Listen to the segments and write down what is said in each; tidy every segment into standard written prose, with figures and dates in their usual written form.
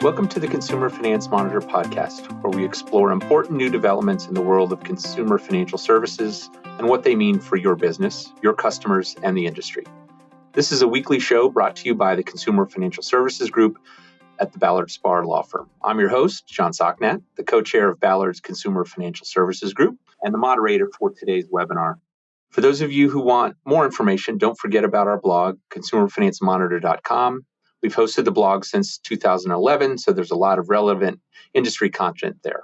Welcome to the Consumer Finance Monitor podcast, where we explore important new developments in the world of consumer financial services and what they mean for your business, your customers, and the industry. This is a weekly show brought to you by the Consumer Financial Services Group at the Ballard Spahr Law Firm. I'm your host, John Socknat, the co-chair of Ballard's Consumer Financial Services Group and the moderator for today's webinar. For those of you who want more information, don't forget about our blog, consumerfinancemonitor.com. We've hosted the blog since 2011, so there's a lot of relevant industry content there.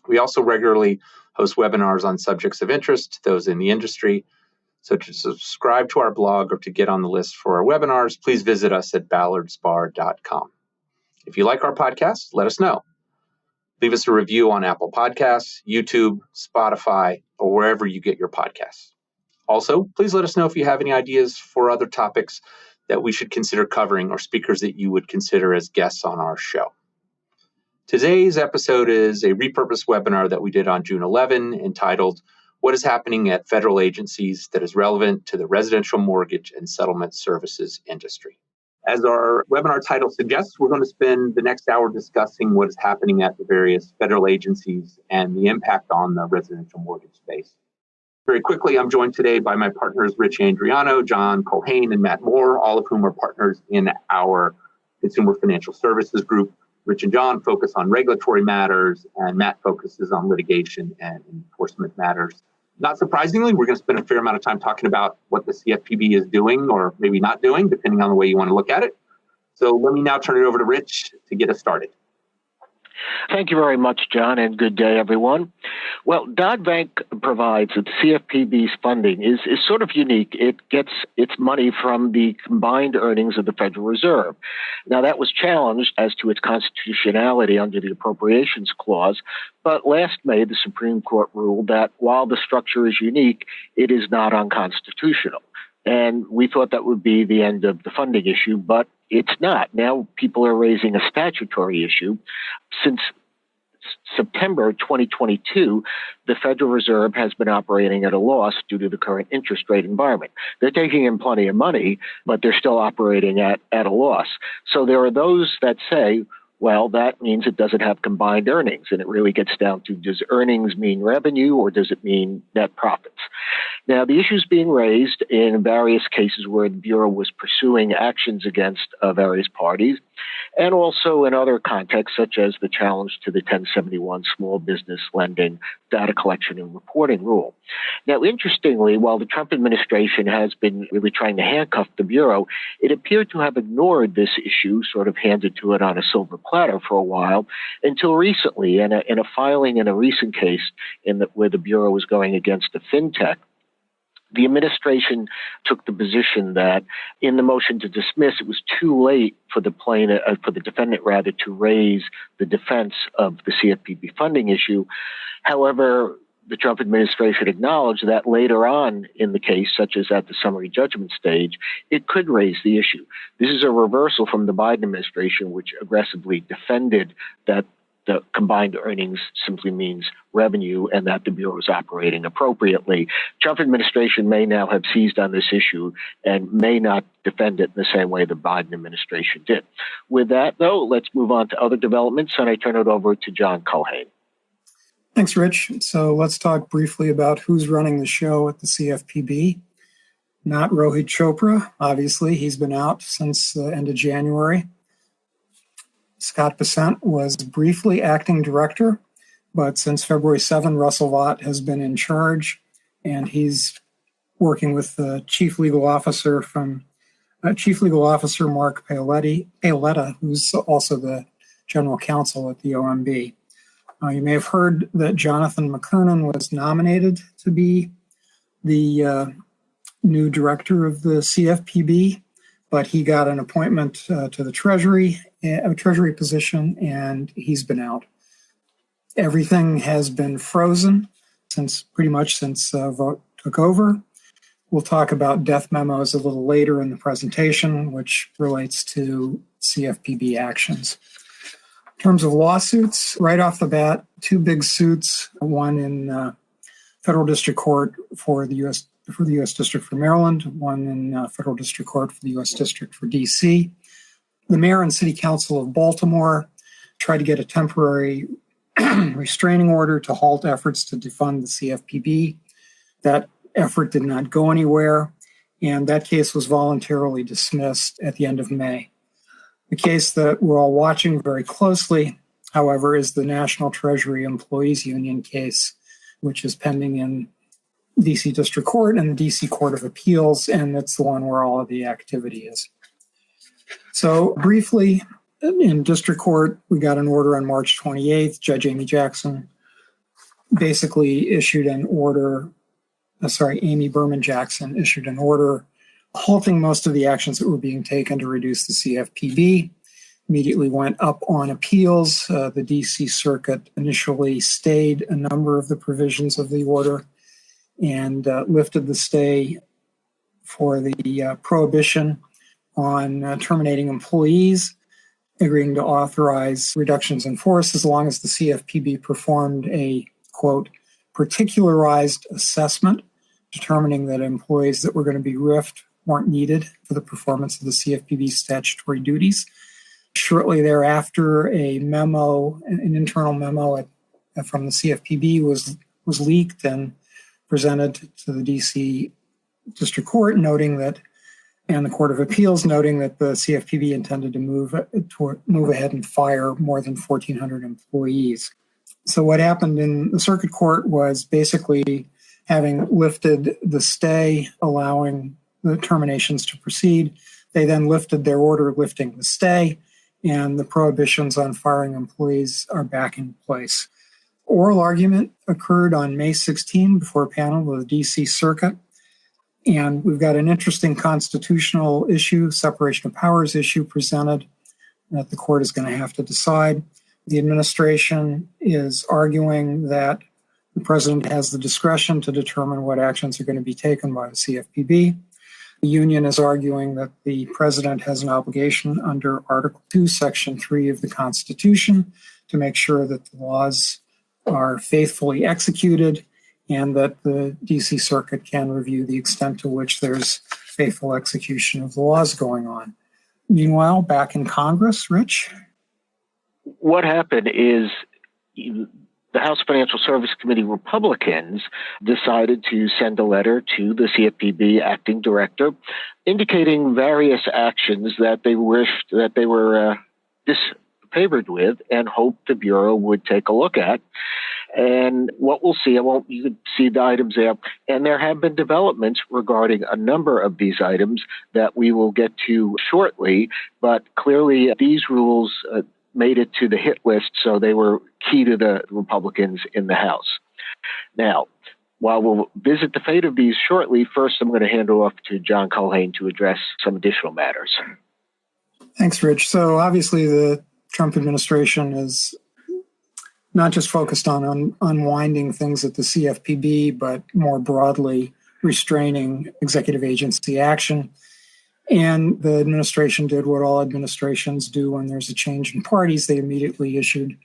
We also regularly host webinars on subjects of interest to those in the industry. So to subscribe to our blog or to get on the list for our webinars, please visit us at ballardspahr.com. If you like our podcast, let us know. Leave us a review on Apple Podcasts, YouTube, Spotify, or wherever you get your podcasts. Also, please let us know if you have any ideas for other topics that we should consider covering or speakers that you would consider as guests on our show. Today's episode is a repurposed webinar that we did on June 11 entitled, What is Happening at Federal Agencies That is Relevant to the Residential Mortgage and Settlement Services Industry. As our webinar title suggests, we're going to spend the next hour discussing what is happening at the various federal agencies and the impact on the residential mortgage space. Very quickly, I'm joined today by my partners, Rich Andriano, John Culhane, and Matt Moore, all of whom are partners in our Consumer Financial Services Group. Rich and John focus on regulatory matters, and Matt focuses on litigation and enforcement matters. Not surprisingly, we're going to spend a fair amount of time talking about what the CFPB is doing or maybe not doing, depending on the way you want to look at it. So let me now turn it over to Rich to get us started. Thank you very much, John, and good day, everyone. Well, Nonbank provides that CFPB's funding is sort of unique. It gets its money from the combined earnings of the Federal Reserve. Now, that was challenged as to its constitutionality under the Appropriations Clause, but last May, the Supreme Court ruled that while the structure is unique, it is not unconstitutional. And we thought that would be the end of the funding issue, but it's not. Now people are raising a statutory issue. Since September 2022, the Federal Reserve has been operating at a loss due to the current interest rate environment. They're taking in plenty of money, but they're still operating at a loss. So there are those that say, well, that means it doesn't have combined earnings. And it really gets down to, does earnings mean revenue or does it mean net profits? Now, the issues being raised in various cases where the Bureau was pursuing actions against various parties, and also in other contexts, such as the challenge to the 1071 Small Business Lending Data Collection and Reporting Rule. Now, interestingly, while the Trump administration has been really trying to handcuff the Bureau, it appeared to have ignored this issue, sort of handed to it on a silver platter for a while, until recently, in a filing in a recent case where the Bureau was going against a fintech. The administration took the position that in the motion to dismiss, it was too late for the defendant to raise the defense of the CFPB funding issue. However, the Trump administration acknowledged that later on in the case, such as at the summary judgment stage, it could raise the issue. This is a reversal from the Biden administration, which aggressively defended that the combined earnings simply means revenue and that the Bureau is operating appropriately. Trump administration may now have seized on this issue and may not defend it in the same way the Biden administration did. With that, though, let's move on to other developments, and I turn it over to John Culhane. Thanks, Rich. So let's talk briefly about who's running the show at the CFPB. Not Rohit Chopra, obviously. He's been out since the end of January. Scott Bessent was briefly acting director, but since February 7, Russell Vought has been in charge, and he's working with the Chief Legal Officer Mark Paoletta, who's also the General Counsel at the OMB. You may have heard that Jonathan McKernan was nominated to be the new director of the CFPB, but he got an appointment to the Treasury position, and he's been out. Everything has been frozen since Vought took over. We'll talk about death memos a little later in the presentation, which relates to CFPB actions. In terms of lawsuits, right off the bat, two big suits, one in Federal District Court for the U.S. District for Maryland, one in Federal District Court for the U.S. District for D.C. The Mayor and City Council of Baltimore tried to get a temporary restraining order to halt efforts to defund the CFPB. That effort did not go anywhere, and that case was voluntarily dismissed at the end of May. The case that we're all watching very closely, however, is the National Treasury Employees Union case, which is pending in DC District Court and the DC Court of Appeals, and it's the one where all of the activity is. So briefly, in District Court, we got an order on March 28th. Judge Amy Jackson basically issued an order, Amy Berman Jackson issued an order halting most of the actions that were being taken to reduce the CFPB. Immediately went up on appeals. The DC Circuit initially stayed a number of the provisions of the order and lifted the stay for the prohibition on terminating employees, agreeing to authorize reductions in force as long as the CFPB performed a, quote, particularized assessment, determining that employees that were going to be RIF'd weren't needed for the performance of the CFPB statutory duties. Shortly thereafter, a memo, an internal memo from the CFPB was leaked and presented to the DC District Court, noting that, and the Court of Appeals, noting that the CFPB intended to move ahead and fire more than 1,400 employees. So what happened in the Circuit Court was basically having lifted the stay, allowing the terminations to proceed. They then lifted their order lifting the stay, and the prohibitions on firing employees are back in place. Oral argument occurred on May 16 before a panel of the DC Circuit. And we've got an interesting constitutional issue, separation of powers issue presented that the court is going to have to decide. The administration is arguing that the president has the discretion to determine what actions are going to be taken by the CFPB. The union is arguing that the president has an obligation under Article 2, Section 3 of the Constitution to make sure that the laws are faithfully executed and that the DC Circuit can review the extent to which there's faithful execution of the laws going on. Meanwhile, back in Congress, Rich? What happened is the House Financial Service Committee Republicans decided to send a letter to the CFPB acting director indicating various actions that they wished that they were disfavored with and hoped the Bureau would take a look at. And what we'll see, you can see the items there. And there have been developments regarding a number of these items that we will get to shortly. But clearly, these rules made it to the hit list, so they were key to the Republicans in the House. Now, while we'll visit the fate of these shortly, first I'm going to hand it off to John Culhane to address some additional matters. Thanks, Rich. So obviously the Trump administration is not just focused on unwinding things at the CFPB, but more broadly restraining executive agency action. And the administration did what all administrations do when there's a change in parties. They immediately issued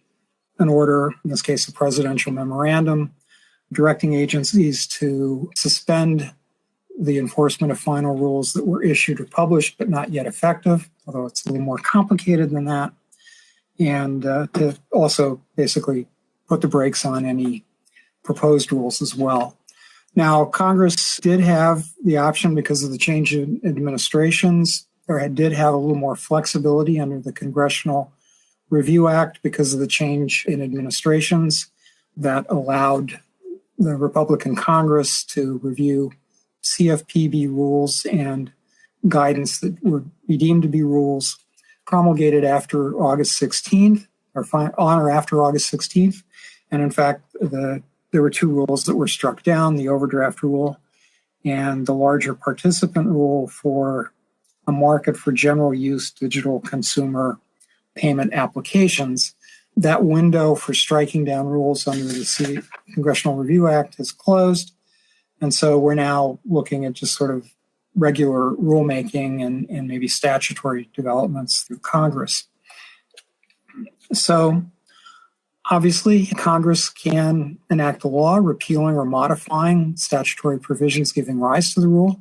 an order, in this case a presidential memorandum, directing agencies to suspend the enforcement of final rules that were issued or published but not yet effective, although it's a little more complicated than that, and to also basically put the brakes on any proposed rules as well. Now, Congress did have the option, because of the change in administrations, or did have a little more flexibility under the Congressional Review Act because of the change in administrations that allowed the Republican Congress to review CFPB rules and guidance that would be deemed to be rules promulgated after August 16th, or on or after August 16th. And in fact, there were two rules that were struck down, the overdraft rule and the larger participant rule for a market for general use digital consumer payment applications. That window for striking down rules under the Congressional Review Act has closed. And so we're now looking at just sort of regular rulemaking and maybe statutory developments through Congress. So obviously, Congress can enact a law repealing or modifying statutory provisions giving rise to the rule,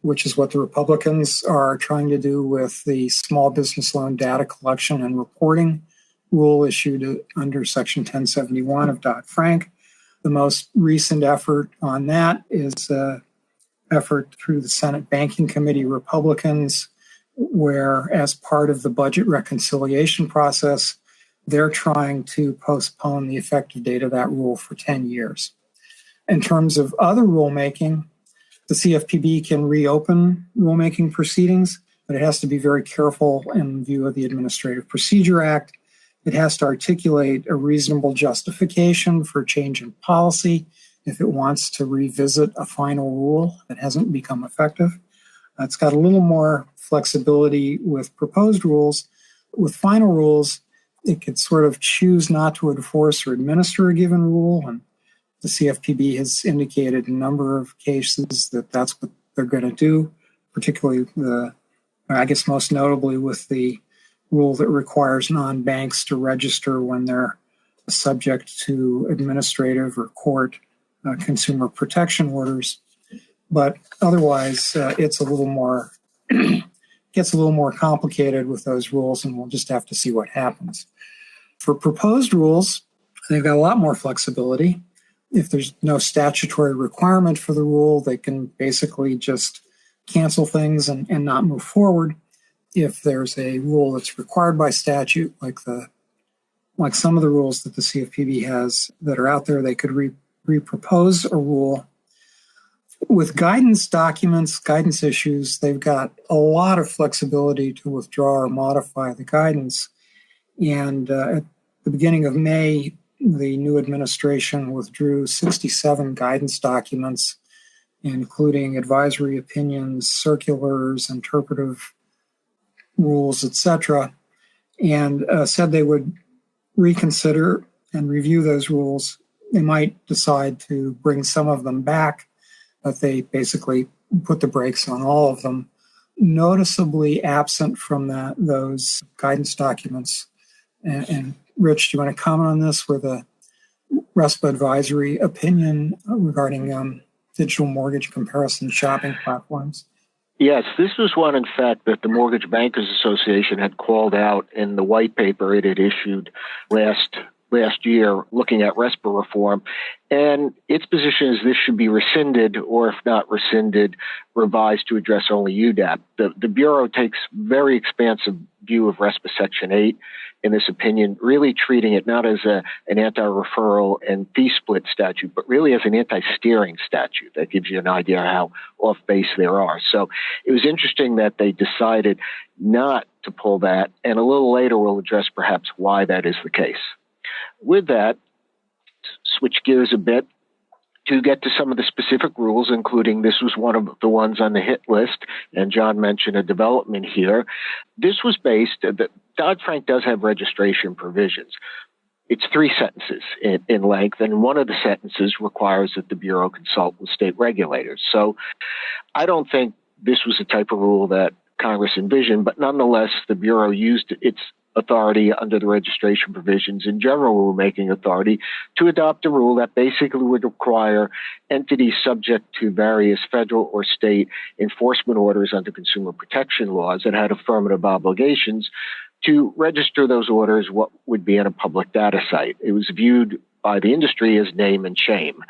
which is what the Republicans are trying to do with the small business loan data collection and reporting rule issued under Section 1071 of Dodd-Frank. The most recent effort on that is an effort through the Senate Banking Committee Republicans, where as part of the budget reconciliation process, they're trying to postpone the effective date of that rule for 10 years. In terms of other rulemaking, the CFPB can reopen rulemaking proceedings, but it has to be very careful in view of the Administrative Procedure Act. It has to articulate a reasonable justification for change in policy if it wants to revisit a final rule that hasn't become effective. It's got a little more flexibility with proposed rules. With final rules, it could sort of choose not to enforce or administer a given rule, and the CFPB has indicated in a number of cases that that's what they're going to do, particularly most notably with the rule that requires non-banks to register when they're subject to administrative or court consumer protection orders. But otherwise, it's a little more gets a little more complicated with those rules, and we'll just have to see what happens. For proposed rules, they've got a lot more flexibility. If there's no statutory requirement for the rule, they can basically just cancel things and not move forward. If there's a rule that's required by statute, like some of the rules that the CFPB has that are out there, they could repropose a rule. With guidance documents, guidance issues, they've got a lot of flexibility to withdraw or modify the guidance. And at the beginning of May, the new administration withdrew 67 guidance documents, including advisory opinions, circulars, interpretive rules, etc., and said they would reconsider and review those rules. They might decide to bring some of them back, but they basically put the brakes on all of them. Noticeably absent from those guidance documents. And Rich, do you want to comment on this with a RESPA advisory opinion regarding digital mortgage comparison shopping platforms? Yes, this was one, in fact, that the Mortgage Bankers Association had called out in the white paper it had issued last year looking at RESPA reform. And its position is this should be rescinded, or if not rescinded, revised to address only UDAP. The Bureau takes very expansive view of RESPA Section 8 in this opinion, really treating it not as an anti-referral and fee split statute, but really as an anti-steering statute. That gives you an idea how off base there are. So it was interesting that they decided not to pull that, and a little later we'll address perhaps why that is the case. With that, switch gears a bit to get to some of the specific rules, including this was one of the ones on the hit list, and John mentioned a development here. This was based, Dodd-Frank does have registration provisions. It's 3 sentences in length, and one of the sentences requires that the Bureau consult with state regulators. So I don't think this was the type of rule that Congress envisioned, but nonetheless, the Bureau used its authority under the registration provisions and general rulemaking authority to adopt a rule that basically would require entities subject to various federal or state enforcement orders under consumer protection laws that had affirmative obligations to register those orders what would be in a public data site. It was viewed by the industry as name and shame.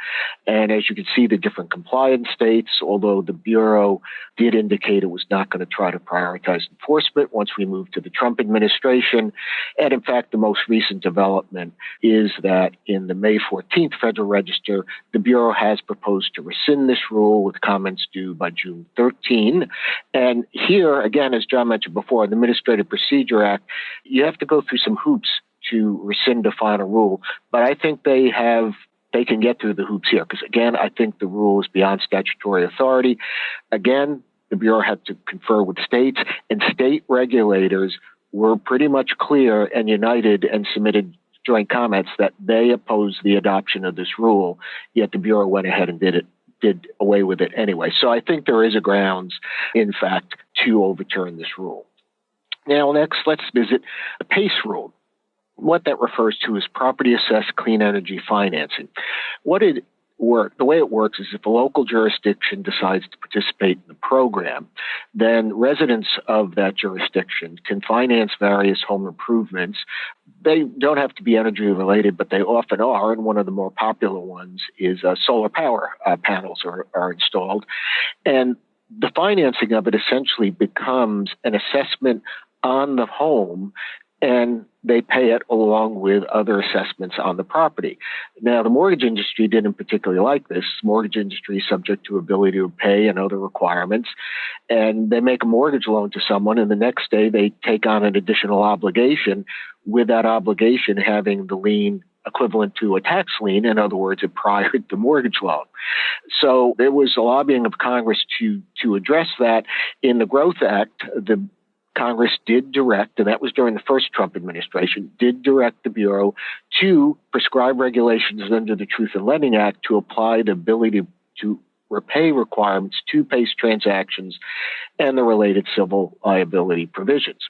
And as you can see, the different compliance states, although the Bureau did indicate it was not going to try to prioritize enforcement once we moved to the Trump administration. And in fact, the most recent development is that in the May 14th Federal Register, the Bureau has proposed to rescind this rule with comments due by June 13. And here, again, as John mentioned before, the Administrative Procedure Act, you have to go through some hoops to rescind a final rule, but I think they can get through the hoops here, because again, I think the rule is beyond statutory authority. Again, the Bureau had to confer with states, and state regulators were pretty much clear and united and submitted joint comments that they opposed the adoption of this rule, yet the Bureau went ahead and did away with it anyway. So I think there is a grounds, in fact, to overturn this rule. Now, next, let's visit the PACE rule. What that refers to is property assessed clean energy financing. The way it works is if a local jurisdiction decides to participate in the program, then residents of that jurisdiction can finance various home improvements They don't have to be energy related, but they often are. And one of the more popular ones is solar power panels are installed. And the financing of it essentially becomes an assessment on the home, and they pay it along with other assessments on the property. Now, the mortgage industry didn't particularly like this. Mortgage industry is subject to ability to pay and other requirements, and they make a mortgage loan to someone, and the next day they take on an additional obligation, with that obligation having the lien equivalent to a tax lien. In other words, it priored the mortgage loan. So there was a lobbying of Congress to address that. In the Growth Act, the Congress did direct, and that was during the first Trump administration, did direct the Bureau to prescribe regulations under the Truth in Lending Act to apply the ability to repay requirements to PACE transactions and the related civil liability provisions.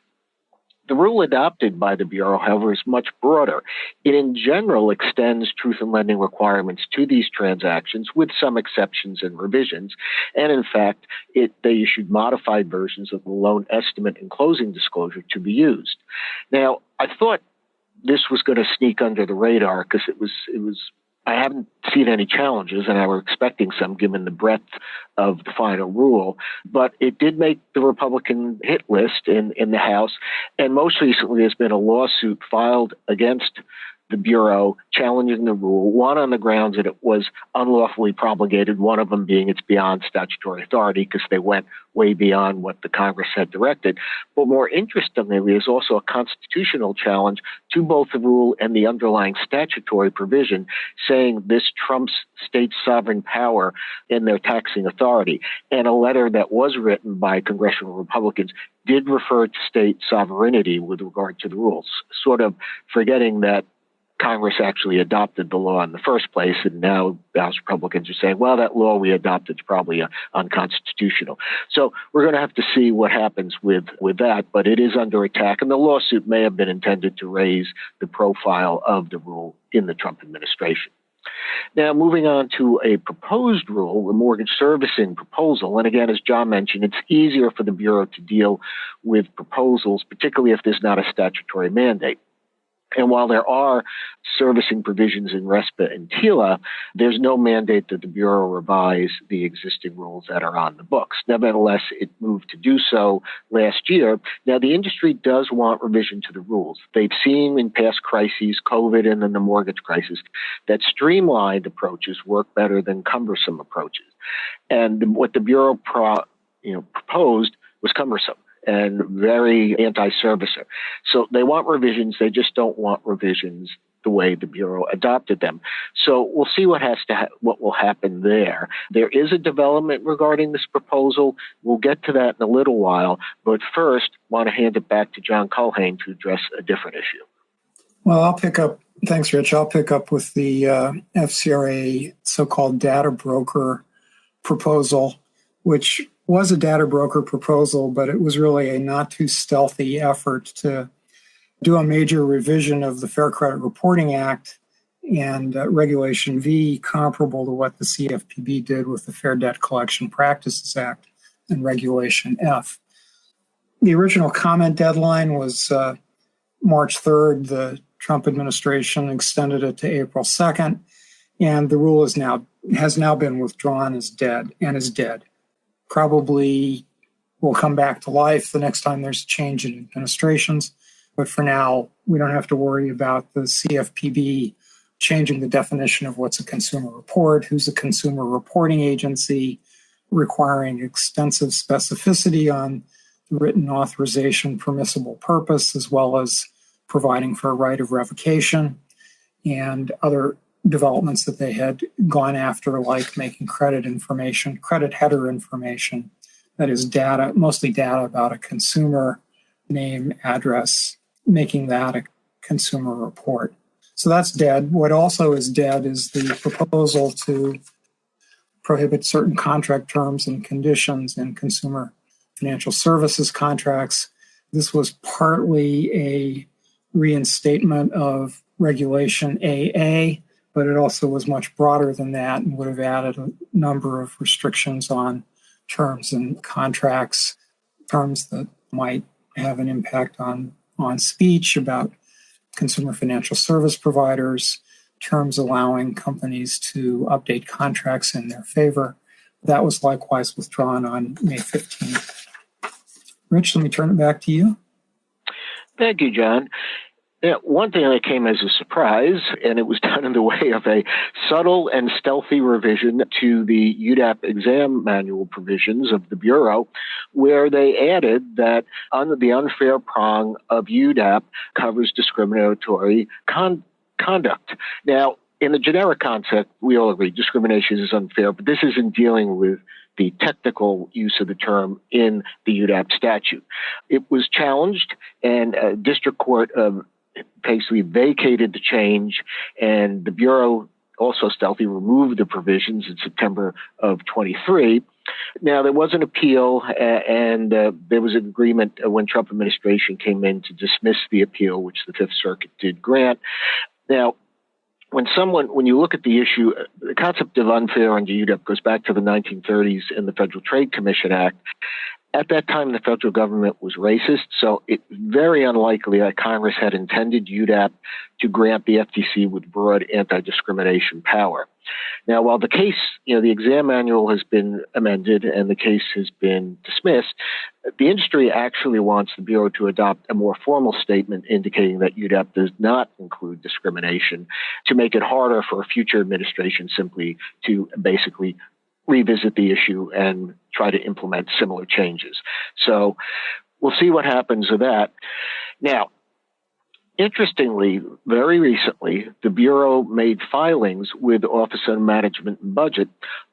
The rule adopted by the Bureau, however, is much broader. It in general extends truth in lending requirements to these transactions with some exceptions and revisions. And in fact, they issued modified versions of the loan estimate and closing disclosure to be used. Now, I thought this was going to sneak under the radar because it was I haven't seen any challenges, and I were expecting some given the breadth of the final rule. But it did make the Republican hit list in the House, and most recently has been a lawsuit filed against the Bureau challenging the rule, one on the grounds that it was unlawfully promulgated, one of them being it's beyond statutory authority because they went way beyond what the Congress had directed. But more interestingly, is also a constitutional challenge to both the rule and the underlying statutory provision, saying this trumps state sovereign power in their taxing authority. And a letter that was written by congressional Republicans did refer to state sovereignty with regard to the rules, sort of forgetting that Congress actually adopted the law in the first place, and now the House Republicans are saying, well, that law we adopted is probably unconstitutional. So we're going to have to see what happens with that, but it is under attack, and the lawsuit may have been intended to raise the profile of the rule in the Trump administration. Now, moving on to a proposed rule, the mortgage servicing proposal. And again, as John mentioned, it's easier for the Bureau to deal with proposals, particularly if there's not a statutory mandate. And while there are servicing provisions in RESPA and TILA, there's no mandate that the Bureau revise the existing rules that are on the books. Nevertheless, it moved to do so last year. Now, the industry does want revision to the rules. They've seen in past crises, COVID and then the mortgage crisis, that streamlined approaches work better than cumbersome approaches. And what the Bureau proposed was cumbersome and very anti-servicer. So they want revisions. They just don't want revisions the way the Bureau adopted them. So we'll see what will happen there. There is a development regarding this proposal. We'll get to that in a little while. But first, I want to hand it back to John Culhane to address a different issue. Well, thanks, Rich. I'll pick up with the FCRA so-called data broker proposal, which was a data broker proposal, but it was really a not too stealthy effort to do a major revision of the Fair Credit Reporting Act and Regulation V, comparable to what the CFPB did with the Fair Debt Collection Practices Act and Regulation F. The original comment deadline was March 3rd. The Trump administration extended it to April 2nd, and the rule has now been withdrawn as dead. Probably will come back to life the next time there's a change in administrations. But for now, we don't have to worry about the CFPB changing the definition of what's a consumer report, who's a consumer reporting agency, requiring extensive specificity on written authorization, permissible purpose, as well as providing for a right of revocation and other developments that they had gone after, like making credit header information, that is data, mostly data about a consumer name, address, making that a consumer report. So that's dead. What also is dead is the proposal to prohibit certain contract terms and conditions in consumer financial services contracts. This was partly a reinstatement of Regulation AA, but it also was much broader than that and would have added a number of restrictions on terms and contracts, terms that might have an impact on speech, about consumer financial service providers, terms allowing companies to update contracts in their favor. That was likewise withdrawn on May 15th. Rich, let me turn it back to you. Thank you, John. One thing that came as a surprise, and it was done in the way of a subtle and stealthy revision to the UDAP exam manual provisions of the Bureau, where they added that under the unfair prong of UDAP covers discriminatory conduct. Now, in the generic concept, we all agree discrimination is unfair, but this isn't dealing with the technical use of the term in the UDAP statute. It was challenged, and district court basically vacated the change, and the Bureau also stealthily removed the provisions in September of 23. Now, there was an appeal, and there was an agreement when Trump administration came in to dismiss the appeal, which the Fifth Circuit did grant. Now, when you look at the issue, the concept of unfair under UDAP goes back to the 1930s in the Federal Trade Commission Act. At that time, the federal government was racist, so it's very unlikely that Congress had intended UDAP to grant the FTC with broad anti-discrimination power. Now, while the case, the exam manual has been amended and the case has been dismissed, the industry actually wants the Bureau to adopt a more formal statement indicating that UDAP does not include discrimination, to make it harder for a future administration simply to basically revisit the issue and try to implement similar changes. So we'll see what happens with that. Now, interestingly, very recently, the Bureau made filings with the Office of Management and Budget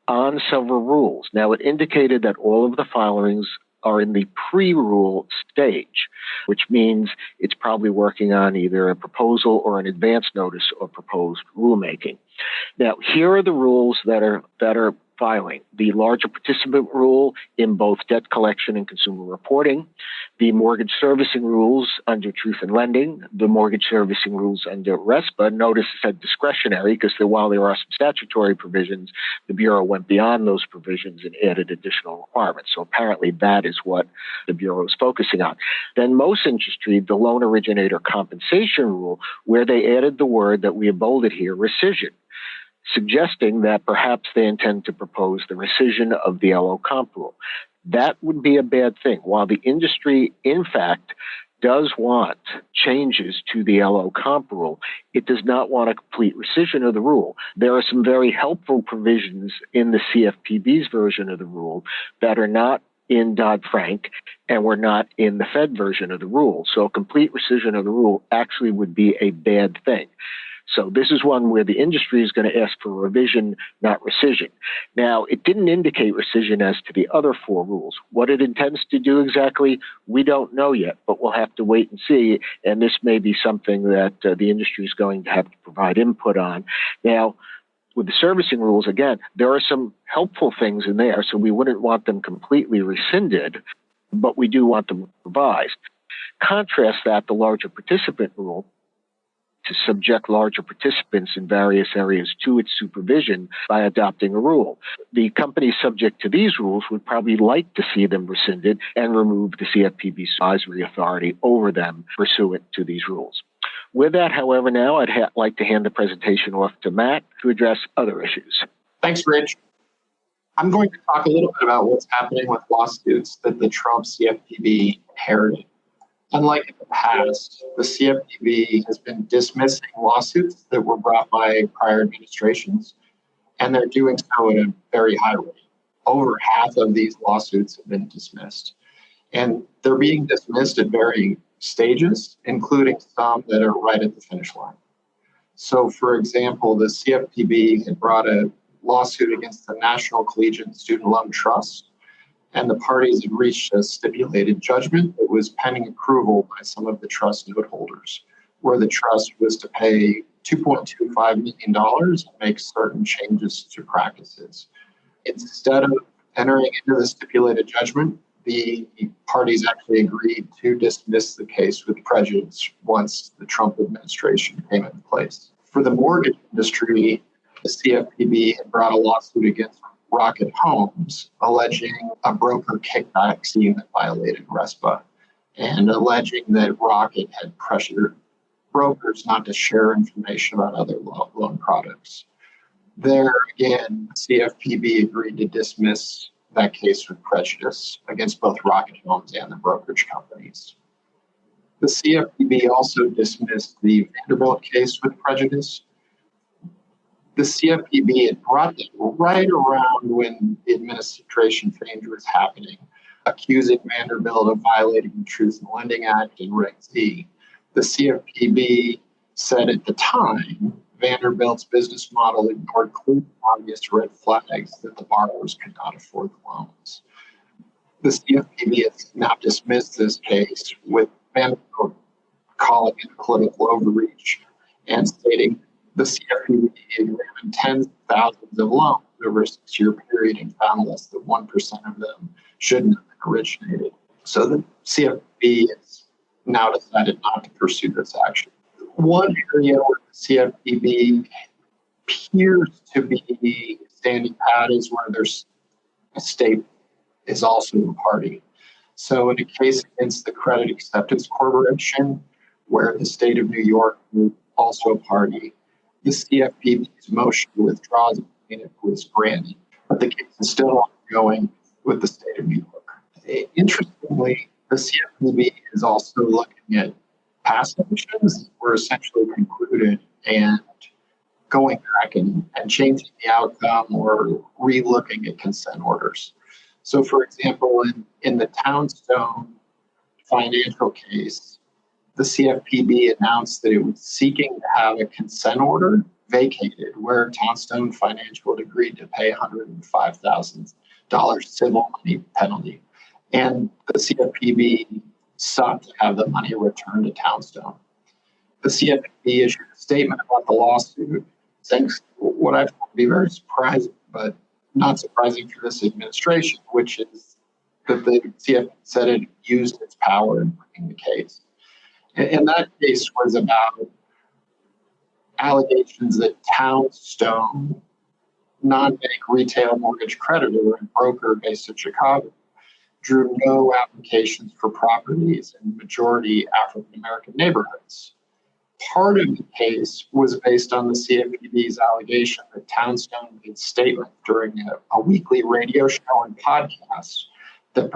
on several rules. Now, it indicated that all of the filings are in the pre-rule stage, which means it's probably working on either a proposal or an advance notice or proposed rulemaking. Now, here are the rules that are filing: the larger participant rule in both debt collection and consumer reporting, the mortgage servicing rules under truth in lending, the mortgage servicing rules under RESPA. Notice it said discretionary because while there are some statutory provisions, the Bureau went beyond those provisions and added additional requirements. So apparently that is what the Bureau is focusing on. Then most industry, the loan originator compensation rule, where they added the word that we have bolded here, rescission, suggesting that perhaps they intend to propose the rescission of the LO comp rule. That would be a bad thing. While the industry, in fact, does want changes to the LO comp rule, it does not want a complete rescission of the rule. There are some very helpful provisions in the CFPB's version of the rule that are not in Dodd-Frank and were not in the Fed version of the rule. So a complete rescission of the rule actually would be a bad thing. So this is one where the industry is going to ask for revision, not rescission. Now, it didn't indicate rescission as to the other four rules. What it intends to do exactly, we don't know yet, but we'll have to wait and see. And this may be something that the industry is going to have to provide input on. Now, with the servicing rules, again, there are some helpful things in there, so we wouldn't want them completely rescinded, but we do want them revised. Contrast that, the larger participant rule, to subject larger participants in various areas to its supervision by adopting a rule. The companies subject to these rules would probably like to see them rescinded and remove the CFPB supervisory authority over them pursuant to these rules. With that, however, now I'd like to hand the presentation off to Matt to address other issues. Thanks, Rich. I'm going to talk a little bit about what's happening with lawsuits that the Trump CFPB inherited. Unlike in the past, the CFPB has been dismissing lawsuits that were brought by prior administrations, and they're doing so at a very high rate. Over half of these lawsuits have been dismissed, and they're being dismissed at varying stages, including some that are right at the finish line. So, for example, the CFPB had brought a lawsuit against the National Collegiate Student Loan Trust, and the parties had reached a stipulated judgment that was pending approval by some of the trust note holders, where the trust was to pay $2.25 million and make certain changes to practices. Instead of entering into the stipulated judgment, the parties actually agreed to dismiss the case with prejudice once the Trump administration came into place. For the mortgage industry, the CFPB had brought a lawsuit against Rocket Homes, alleging a broker kickback scheme that violated RESPA, and alleging that Rocket had pressured brokers not to share information about other loan products. There again, CFPB agreed to dismiss that case with prejudice against both Rocket Homes and the brokerage companies. The CFPB also dismissed the Vanderbilt case with prejudice. The CFPB had brought that right around when the administration change was happening, accusing Vanderbilt of violating the Truth in Lending Act and Reg Z. The CFPB said at the time, Vanderbilt's business model ignored clear obvious red flags that the borrowers could not afford the loans. The CFPB has now dismissed this case with Vanderbilt calling it political overreach and stating the CFPB examined tens of thousands of loans over a 6-year period and found less than 1% of them shouldn't have been originated. So the CFPB has now decided not to pursue this action. One area where the CFPB appears to be standing pat is where there's a state is also a party. So in a case against the Credit Acceptance Corporation, where the state of New York was also a party, the CFPB's motion to withdraw the plaintiff was granted, but the case is still ongoing with the state of New York. Interestingly, the CFPB is also looking at past actions that were essentially concluded and going back and changing the outcome or re-looking at consent orders. So, for example, in the Townstone financial case, the CFPB announced that it was seeking to have a consent order vacated where Townstone Financial had agreed to pay $105,000 civil money penalty. And the CFPB sought to have the money returned to Townstone. The CFPB issued a statement about the lawsuit, saying what I found to be very surprising, but not surprising for this administration, which is that the CFPB said it used its power in bringing the case. And that case was about allegations that Townstone, non-bank retail mortgage creditor and broker based in Chicago, drew no applications for properties in majority African-American neighborhoods. Part of the case was based on the CFPB's allegation that Townstone made statements during a weekly radio show and podcast that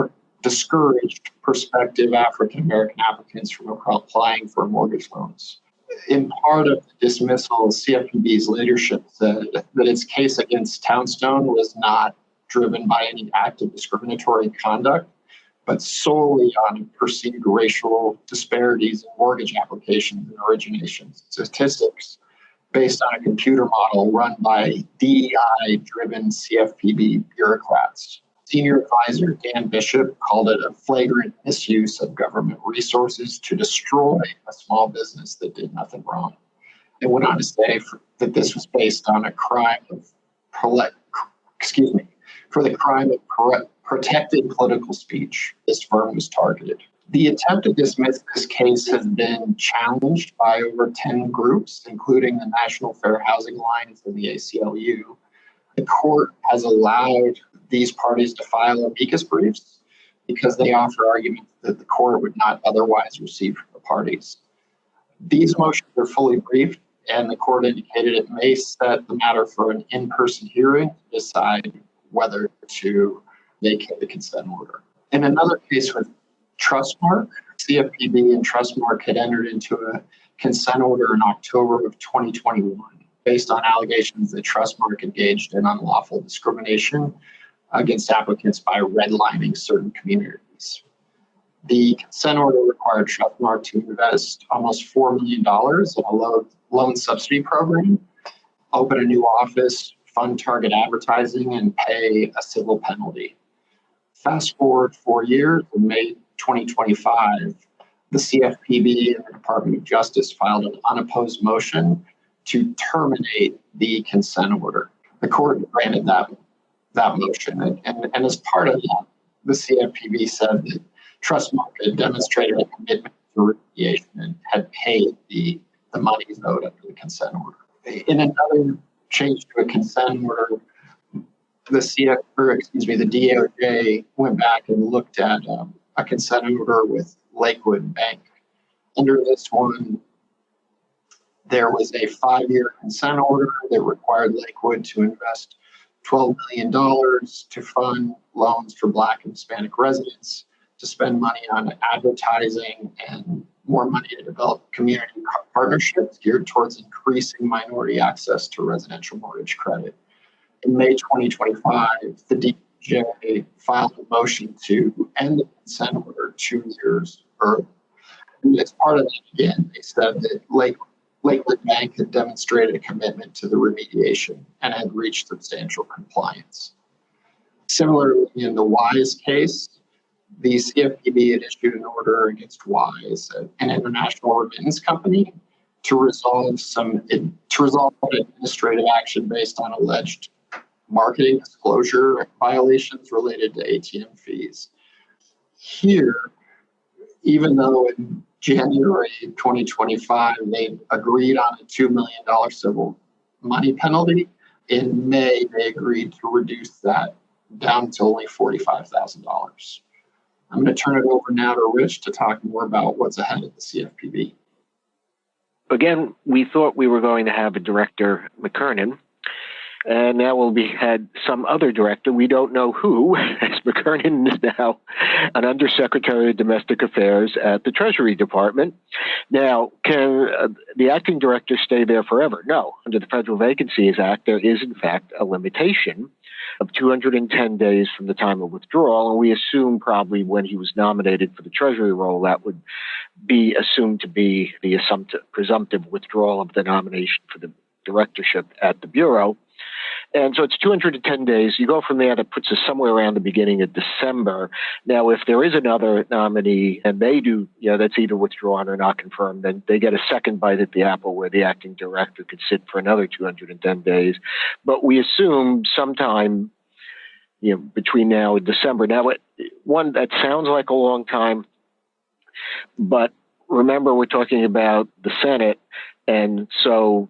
discouraged prospective African-American applicants from applying for mortgage loans. In part of the dismissal, CFPB's leadership said that its case against Townstone was not driven by any act of discriminatory conduct, but solely on perceived racial disparities in mortgage applications and origination statistics based on a computer model run by DEI-driven CFPB bureaucrats. Senior advisor Dan Bishop called it a flagrant misuse of government resources to destroy a small business that did nothing wrong. It went on to say that this was based on a crime of for the crime of protected political speech. This firm was targeted. The attempt to dismiss this case has been challenged by over 10 groups, including the National Fair Housing Alliance and the ACLU. The court has allowed these parties to file amicus briefs because they offer arguments that the court would not otherwise receive from the parties. These motions are fully briefed, and the court indicated it may set the matter for an in-person hearing to decide whether to vacate the consent order. In another case with Trustmark, CFPB and Trustmark had entered into a consent order in October of 2021 based on allegations that Trustmark engaged in unlawful discrimination against applicants by redlining certain communities. The consent order required Trustmark to invest almost $4 million in a loan subsidy program, open a new office, fund target advertising, and pay a civil penalty. Fast forward 4 years, in May 2025, the CFPB and the Department of Justice filed an unopposed motion to terminate the consent order. The court granted that motion, and as part of that, the CFPB said that Trustmark had demonstrated a commitment to remediation and had paid the monies owed under the consent order. In another change to a consent order, the DOJ went back and looked at a consent order with Lakewood Bank. Under this one, There was a 5-year consent order that required Lakewood to invest $12 million to fund loans for Black and Hispanic residents, to spend money on advertising and more money to develop community partnerships geared towards increasing minority access to residential mortgage credit. In May 2025, the DOJ filed a motion to end the consent order 2 years early. And as part of that, again, they said that Lakewood Bank had demonstrated a commitment to the remediation and had reached substantial compliance. Similarly, in the Wise case, the CFPB had issued an order against Wise, an international remittance company, to resolve administrative action based on alleged marketing disclosure violations related to ATM fees. Here, even though in January 2025 they agreed on a $2 million civil money penalty, in May they agreed to reduce that down to only $45,000. I'm going to turn it over now to Rich to talk more about what's ahead of the CFPB. Again, we thought we were going to have a Director McKernan, and now we'll had some other director. We don't know who, as McKernan is now an Undersecretary of Domestic Affairs at the Treasury Department. Now, can the acting director stay there forever? No. Under the Federal Vacancies Act, there is, in fact, a limitation of 210 days from the time of withdrawal, and we assume probably when he was nominated for the Treasury role, that would be assumed to be the presumptive withdrawal of the nomination for the directorship at the Bureau. And so it's 210 days. You go from there, that puts us somewhere around the beginning of December. Now, if there is another nominee and they do, that's either withdrawn or not confirmed, then they get a second bite at the apple where the acting director could sit for another 210 days. But we assume sometime, between now and December. Now, one, that sounds like a long time, but remember, we're talking about the Senate, and so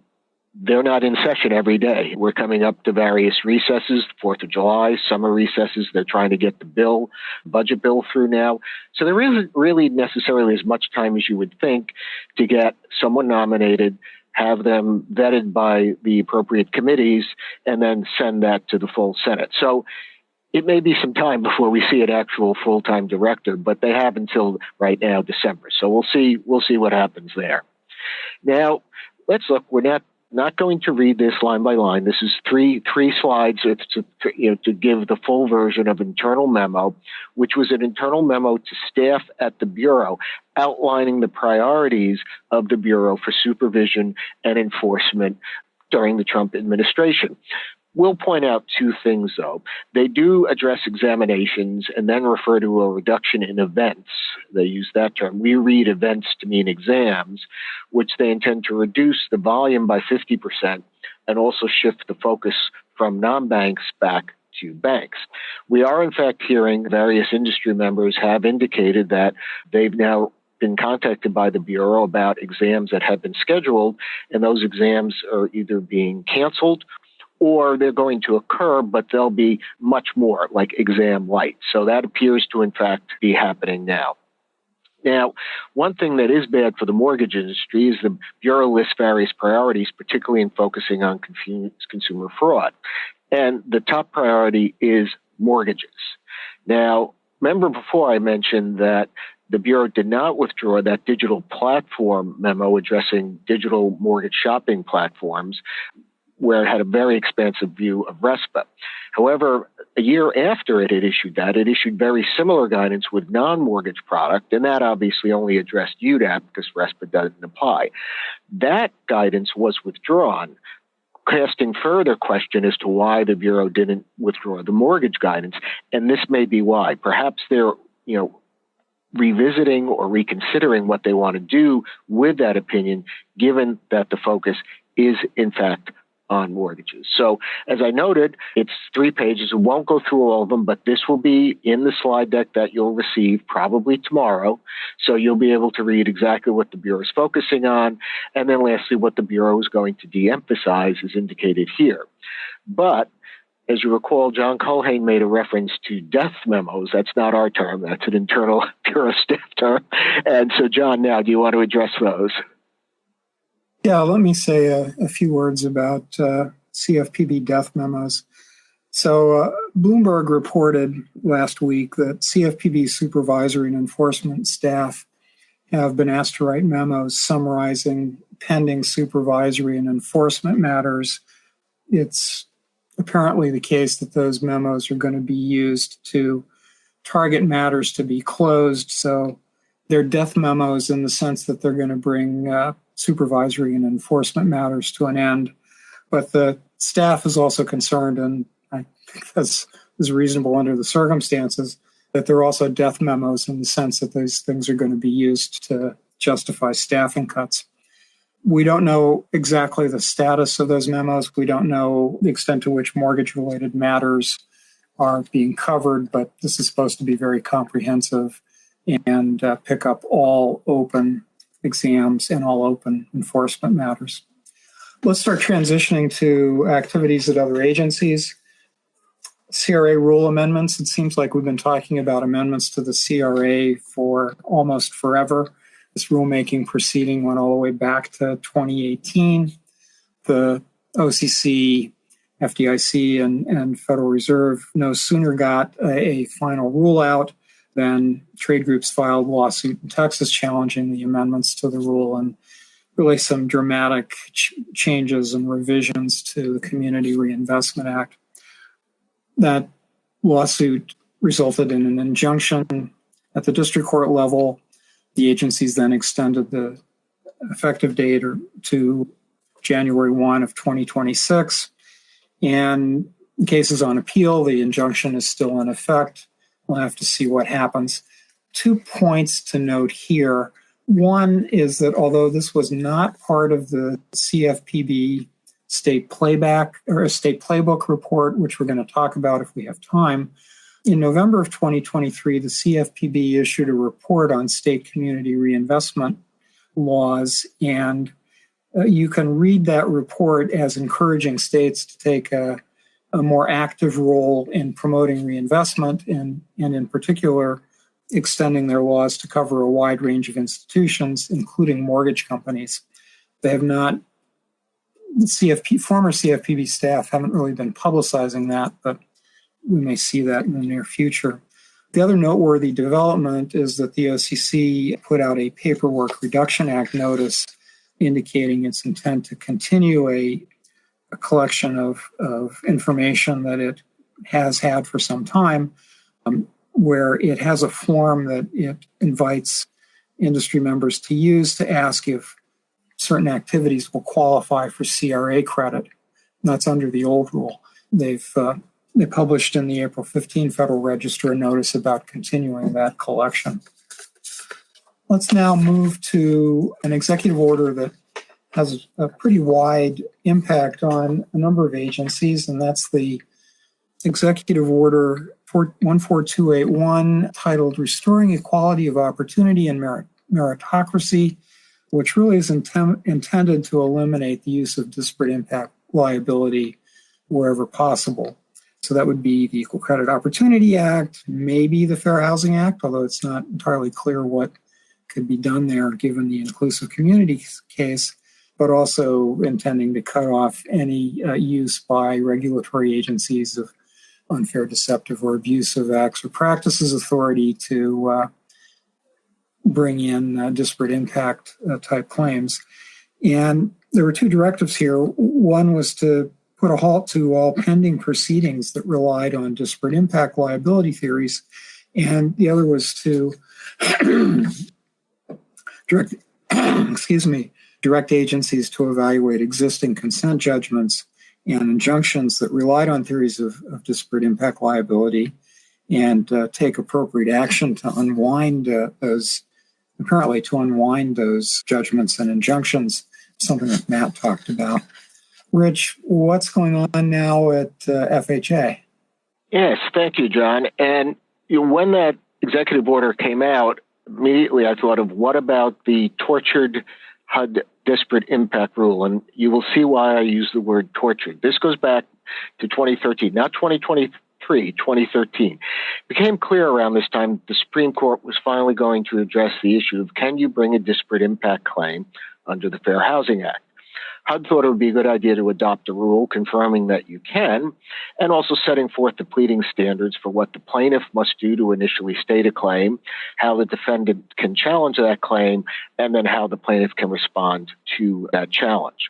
they're not in session every day. We're coming up to various recesses, 4th of July, summer recesses. They're trying to get the budget bill through now. So there isn't really necessarily as much time as you would think to get someone nominated, have them vetted by the appropriate committees, and then send that to the full Senate. So it may be some time before we see an actual full-time director, but they have until right now, December. So we'll see what happens there. Now, let's look. We're not going to read this line by line. This is three slides to give the full version of internal memo, which was an internal memo to staff at the Bureau outlining the priorities of the Bureau for supervision and enforcement during the Trump administration. We'll point out two things, though. They do address examinations and then refer to a reduction in events. They use that term. We read events to mean exams, which they intend to reduce the volume by 50% and also shift the focus from non-banks back to banks. We are, in fact, hearing various industry members have indicated that they've now been contacted by the Bureau about exams that have been scheduled, and those exams are either being canceled or they're going to occur, but they'll be much more like exam light. So that appears to, in fact, be happening now. Now, one thing that is bad for the mortgage industry is the Bureau lists various priorities, particularly in focusing on consumer fraud. And the top priority is mortgages. Now, remember before I mentioned that the Bureau did not withdraw that digital platform memo addressing digital mortgage shopping platforms, where it had a very expansive view of RESPA. However, a year after it had issued that, it issued very similar guidance with non-mortgage product, and that obviously only addressed UDAP because RESPA doesn't apply. That guidance was withdrawn, casting further question as to why the Bureau didn't withdraw the mortgage guidance, and this may be why. Perhaps they're, revisiting or reconsidering what they want to do with that opinion, given that the focus is, in fact, on mortgages. So as I noted, it's 3 pages. We won't go through all of them, but this will be in the slide deck that you'll receive probably tomorrow. So you'll be able to read exactly what the Bureau is focusing on. And then lastly, what the Bureau is going to de-emphasize is indicated here. But as you recall, John Culhane made a reference to death memos. That's not our term. That's an internal Bureau staff term. And so, John, now, do you want to address those? Yeah, let me say a few words about CFPB death memos. So Bloomberg reported last week that CFPB supervisory and enforcement staff have been asked to write memos summarizing pending supervisory and enforcement matters. It's apparently the case that those memos are going to be used to target matters to be closed. So they're death memos in the sense that they're going to bring supervisory and enforcement matters to an end. But the staff is also concerned, and I think this is reasonable under the circumstances, that they're also death memos in the sense that those things are going to be used to justify staffing cuts. We don't know exactly the status of those memos. We don't know the extent to which mortgage-related matters are being covered, but this is supposed to be very comprehensive and pick up all open exams and all open enforcement matters. Let's start transitioning to activities at other agencies. CRA rule amendments. It seems like we've been talking about amendments to the CRA for almost forever. This rulemaking proceeding went all the way back to 2018. The OCC, FDIC, and Federal Reserve no sooner got a final rule out than trade groups filed a lawsuit in Texas challenging the amendments to the rule, and really some dramatic changes and revisions to the Community Reinvestment Act. That lawsuit resulted in an injunction at the district court level. The agencies then extended the effective date to January 1 of 2026. And the case is on appeal. The injunction is still in effect. We'll have to see what happens. 2 points to note here. One is that although this was not part of the CFPB state playback or a state playbook report, which we're going to talk about if we have time, in November of 2023, the CFPB issued a report on state community reinvestment laws, and you can read that report as encouraging states to take a more active role in promoting reinvestment and in particular, extending their laws to cover a wide range of institutions, including mortgage companies. They have not, former CFPB staff haven't really been publicizing that, but we may see that in the near future. The other noteworthy development is that the OCC put out a Paperwork Reduction Act notice indicating its intent to continue a collection of information that it has had for some time, where it has a form that it invites industry members to use to ask if certain activities will qualify for CRA credit. And that's under the old rule. They published in the April 15 Federal Register a notice about continuing that collection. Let's now move to an executive order that has a pretty wide impact on a number of agencies, and that's the Executive Order 14281 titled Restoring Equality of Opportunity and Meritocracy, which really is intended to eliminate the use of disparate impact liability wherever possible. So that would be the Equal Credit Opportunity Act, maybe the Fair Housing Act, although it's not entirely clear what could be done there given the inclusive community case, but also intending to cut off any use by regulatory agencies of unfair, deceptive, or abusive acts or practices authority to bring in disparate impact type claims. And there were two directives here. One was to put a halt to all pending proceedings that relied on disparate impact liability theories, and the other was to direct agencies to evaluate existing consent judgments and injunctions that relied on theories of disparate impact liability and take appropriate action to unwind those judgments and injunctions, something that Matt talked about. Rich, what's going on now at FHA? Yes, thank you, John. And when that executive order came out, immediately I thought of what about the tortured HUD disparate impact rule? And you will see why I use the word tortured. This goes back to 2013, not 2023, 2013. It became clear around this time the Supreme Court was finally going to address the issue of can you bring a disparate impact claim under the Fair Housing Act? HUD thought it would be a good idea to adopt a rule confirming that you can, and also setting forth the pleading standards for what the plaintiff must do to initially state a claim, how the defendant can challenge that claim, and then how the plaintiff can respond to that challenge.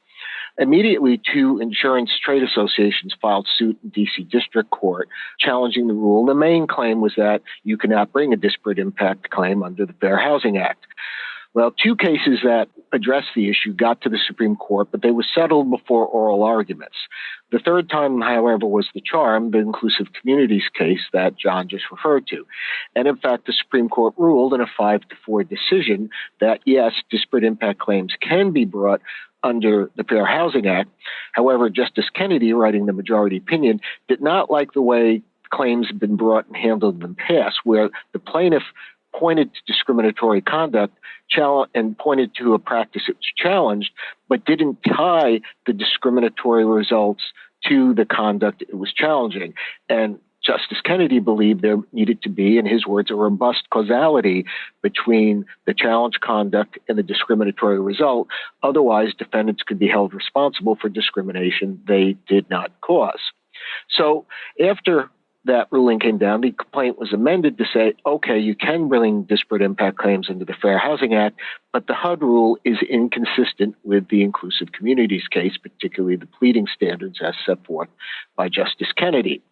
Immediately, two insurance trade associations filed suit in D.C. District Court challenging the rule. The main claim was that you cannot bring a disparate impact claim under the Fair Housing Act. Well, two cases that addressed the issue got to the Supreme Court, but they were settled before oral arguments. The third time, however, was the charm, the Inclusive Communities case that John just referred to. And in fact, the Supreme Court ruled in a 5-4 decision that, yes, disparate impact claims can be brought under the Fair Housing Act. However, Justice Kennedy, writing the majority opinion, did not like the way claims have been brought and handled in the past, where the plaintiff pointed to discriminatory conduct and pointed to a practice that was challenged, but didn't tie the discriminatory results to the conduct it was challenging. And Justice Kennedy believed there needed to be, in his words, a robust causality between the challenge conduct and the discriminatory result. Otherwise, defendants could be held responsible for discrimination they did not cause. So after that ruling came down, the complaint was amended to say, okay, you can bring disparate impact claims under the Fair Housing Act, but the HUD rule is inconsistent with the Inclusive Communities case, particularly the pleading standards as set forth by Justice Kennedy.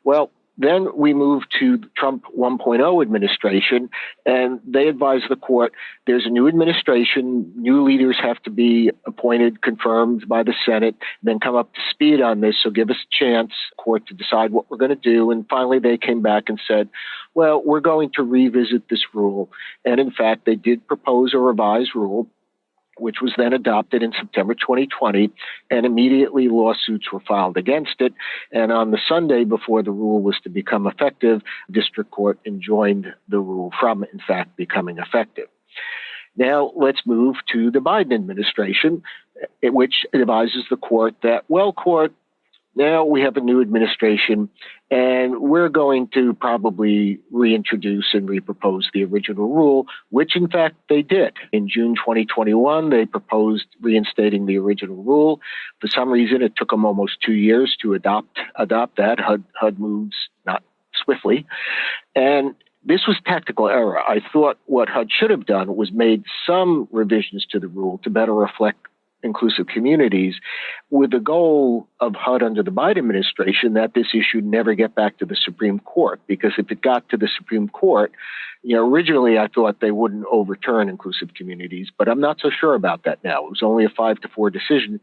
Well, then we moved to the Trump 1.0 administration, and they advised the court there's a new administration, new leaders have to be appointed, confirmed by the Senate, then come up to speed on this, so give us a chance, court, to decide what we're going to do. And finally, they came back and said, well, we're going to revisit this rule. And in fact, they did propose a revised rule, which was then adopted in September 2020, and immediately lawsuits were filed against it. And on the Sunday before the rule was to become effective, District Court enjoined the rule from, in fact, becoming effective. Now, let's move to the Biden administration, which advises the court that, well, court, now we have a new administration, and we're going to probably reintroduce and repropose the original rule, which in fact they did. In June 2021, they proposed reinstating the original rule. For some reason, it took them almost 2 years to adopt that. HUD moves not swiftly. And this was tactical error. I thought what HUD should have done was made some revisions to the rule to better reflect inclusive communities, with the goal of HUD under the Biden administration that this issue never get back to the Supreme Court. Because if it got to the Supreme Court, originally I thought they wouldn't overturn inclusive communities, but I'm not so sure about that now. It was only a 5-4 decision,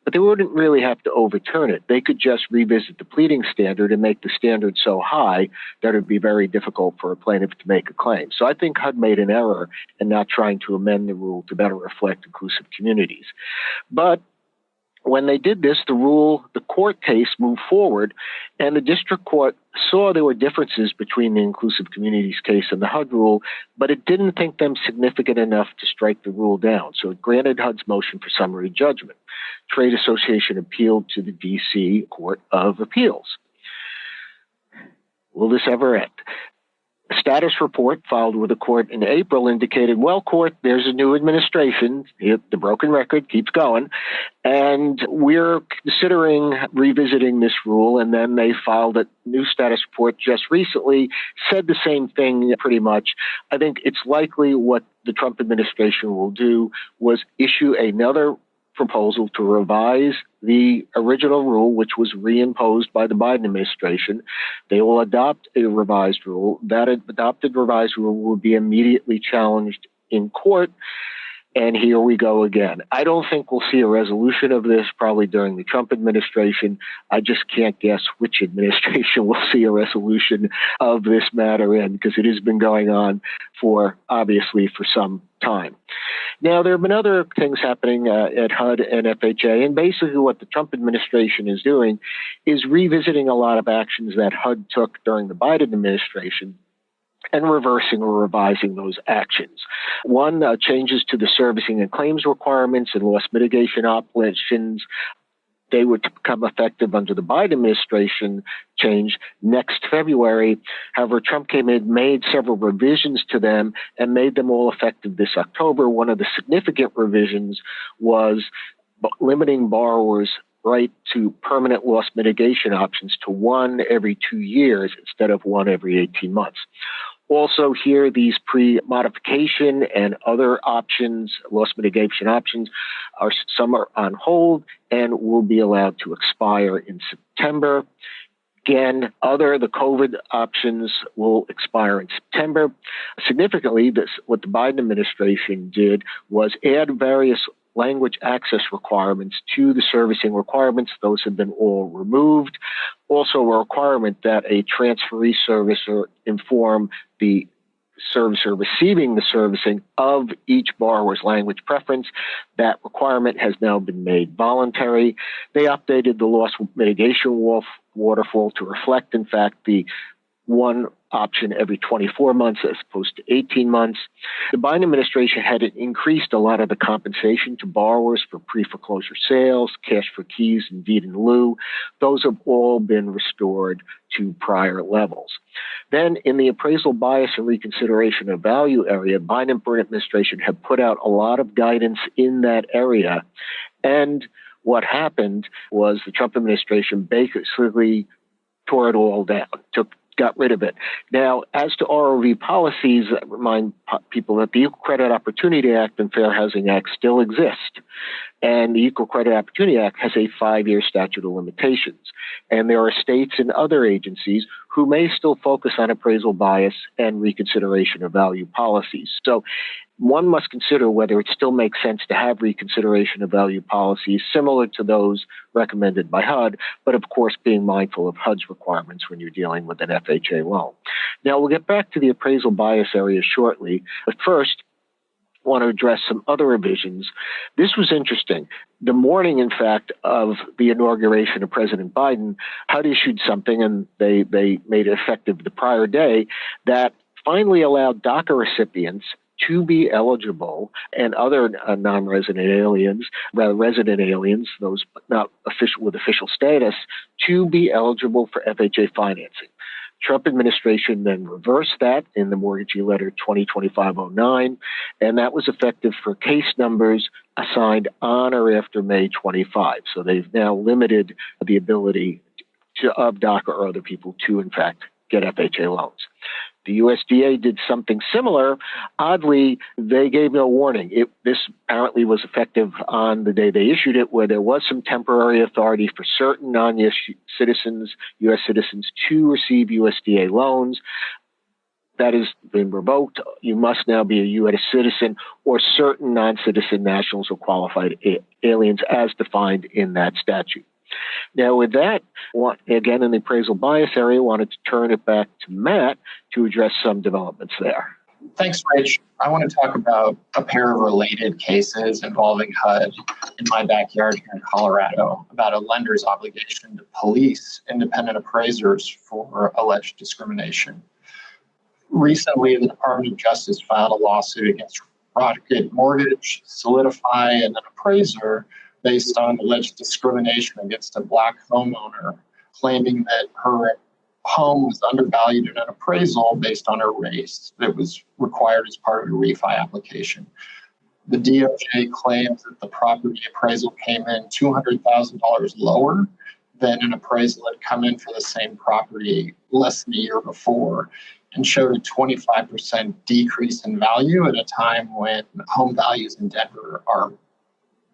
but they wouldn't really have to overturn it. They could just revisit the pleading standard and make the standard so high that it would be very difficult for a plaintiff to make a claim. So I think HUD made an error in not trying to amend the rule to better reflect inclusive communities. But when they did this, the court case moved forward, and the district court saw there were differences between the inclusive communities case and the HUD rule, but it didn't think them significant enough to strike the rule down. So it granted HUD's motion for summary judgment. Trade Association appealed to the D.C. Court of Appeals. Will this ever end? A status report filed with the court in April indicated, well, court, there's a new administration. The broken record keeps going, and we're considering revisiting this rule. And then they filed a new status report just recently, said the same thing pretty much. I think it's likely what the Trump administration will do was issue another proposal to revise the original rule, which was reimposed by the Biden administration. They will adopt a revised rule. That adopted revised rule will be immediately challenged in court. And here we go again. I don't think we'll see a resolution of this probably during the Trump administration. I just can't guess which administration will see a resolution of this matter in, because it has been going on obviously for some time. Now, there have been other things happening at HUD and FHA, and basically what the Trump administration is doing is revisiting a lot of actions that HUD took during the Biden administration and reversing or revising those actions. One, changes to the servicing and claims requirements and loss mitigation operations. They were to become effective under the Biden administration change next February. However, Trump came in, made several revisions to them, and made them all effective this October. One of the significant revisions was limiting borrowers' right to permanent loss mitigation options to one every 2 years instead of one every 18 months. Also here, these pre-modification and other options, loss mitigation options, some are on hold and will be allowed to expire in September. Again, the COVID options will expire in September. Significantly, what the Biden administration did was add various language access requirements to the servicing requirements. Those have been all removed. Also, a requirement that a transferee servicer inform the servicer receiving the servicing of each borrower's language preference. That requirement has now been made voluntary. They updated the loss mitigation waterfall to reflect, in fact, the one option every 24 months as opposed to 18 months. The Biden administration had increased a lot of the compensation to borrowers for pre-foreclosure sales, cash for keys, and deed in lieu. Those have all been restored to prior levels. Then in the appraisal bias and reconsideration of value area, Biden administration had put out a lot of guidance in that area. And what happened was the Trump administration basically tore it all down, got rid of it. Now, as to ROV policies, I remind people that the Equal Credit Opportunity Act and Fair Housing Act still exist. And the Equal Credit Opportunity Act has a 5-year statute of limitations. And there are states and other agencies who may still focus on appraisal bias and reconsideration of value policies. So one must consider whether it still makes sense to have reconsideration of value policies similar to those recommended by HUD, but of course being mindful of HUD's requirements when you're dealing with an FHA loan. Now, we'll get back to the appraisal bias area shortly, but first, I want to address some other revisions. This was interesting. The morning, in fact, of the inauguration of President Biden, HUD issued something, and they made it effective the prior day, that finally allowed DACA recipients to be eligible, and other non-resident aliens, rather resident aliens, those not official with official status, to be eligible for FHA financing. Trump administration then reversed that in the Mortgagee Letter 2025-09, and that was effective for case numbers assigned on or after May 25. So they've now limited the ability of DACA or other people to, in fact, get FHA loans. The USDA did something similar. Oddly, they gave no warning. This apparently was effective on the day they issued it, where there was some temporary authority for certain non-U.S. citizens, U.S. citizens, to receive USDA loans. That has been revoked. You must now be a U.S. citizen or certain non-citizen nationals or qualified aliens as defined in that statute. Now, with that, again, in the appraisal bias area, I wanted to turn it back to Matt to address some developments there. Thanks, Rich. I want to talk about a pair of related cases involving HUD in my backyard here in Colorado about a lender's obligation to police independent appraisers for alleged discrimination. Recently, the Department of Justice filed a lawsuit against Rocket Mortgage, Solidify, and an appraiser based on alleged discrimination against a Black homeowner, claiming that her home was undervalued in an appraisal based on her race that was required as part of a refi application. The DOJ claims that the property appraisal came in $200,000 lower than an appraisal that had come in for the same property less than a year before, and showed a 25% decrease in value at a time when home values in Denver are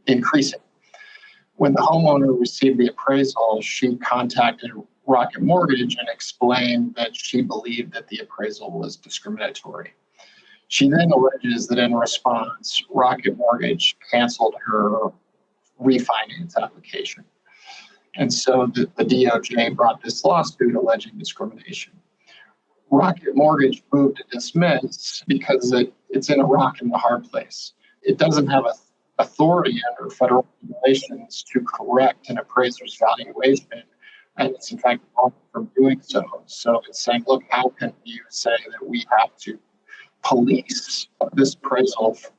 increasing. When the homeowner received the appraisal, she contacted Rocket Mortgage and explained that she believed that the appraisal was discriminatory. She then alleges that in response, Rocket Mortgage canceled her refinance application. And so the DOJ brought this lawsuit alleging discrimination. Rocket Mortgage moved to dismiss because it's in a rock and a hard place. It doesn't have authority under federal regulations to correct an appraiser's valuation, and it's in fact wrong from doing so. So it's saying, look, how can you say that we have to police this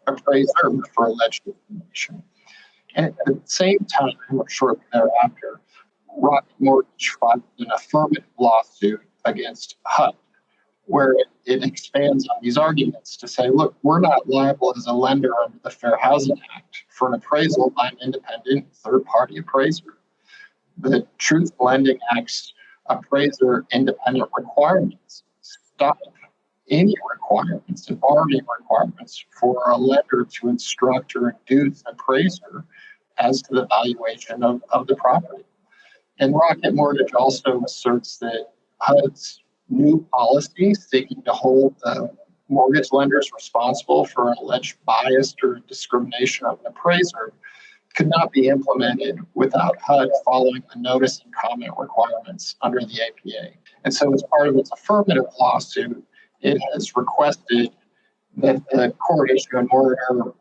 appraiser for alleged discrimination? And at the same time, or shortly thereafter, Rocket Mortgage filed an affirmative lawsuit against HUD, where it expands on these arguments to say, look, we're not liable as a lender under the Fair Housing Act for an appraisal by an independent third-party appraiser. The Truth Lending Act's appraiser independent requirements stop any requirements and bar any requirements for a lender to instruct or induce an appraiser as to the valuation of the property. And Rocket Mortgage also asserts that HUD's new policy seeking to hold the mortgage lenders responsible for an alleged bias or discrimination of an appraiser could not be implemented without HUD following the notice and comment requirements under the APA. And so as part of its affirmative lawsuit, it has requested that the court issue an order